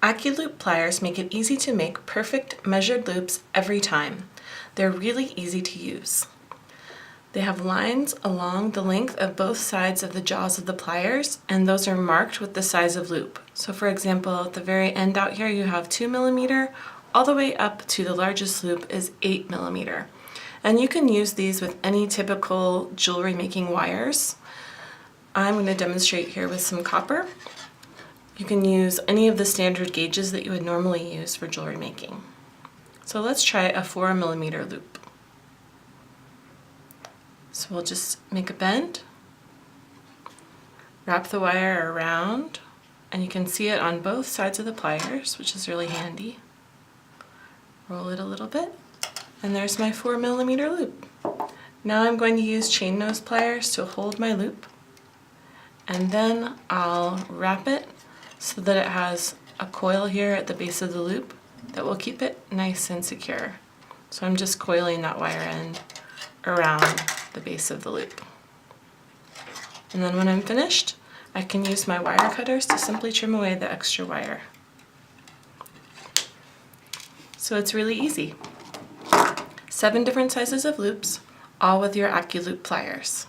Acculoop pliers make it easy to make perfect measured loops every time. They're really easy to use. They have lines along the length of both sides of the jaws of the pliers, and those are marked with the size of loop. So for example, at the very end out here you have 2 millimeter, all the way up to the largest loop is 8 millimeter. And you can use these with any typical jewelry making wires. I'm going to demonstrate here with some copper. You can use any of the standard gauges that you would normally use for jewelry making. So let's try a 4 millimeter loop. So we'll just make a bend, wrap the wire around, and you can see it on both sides of the pliers, which is really handy. Roll it a little bit, and there's my 4 millimeter loop. Now I'm going to use chain nose pliers to hold my loop, and then I'll wrap it so that it has a coil here at the base of the loop that will keep it nice and secure. So I'm just coiling that wire end around the base of the loop. And then when I'm finished, I can use my wire cutters to simply trim away the extra wire. So it's really easy. 7 different sizes of loops, all with your Acculoop pliers.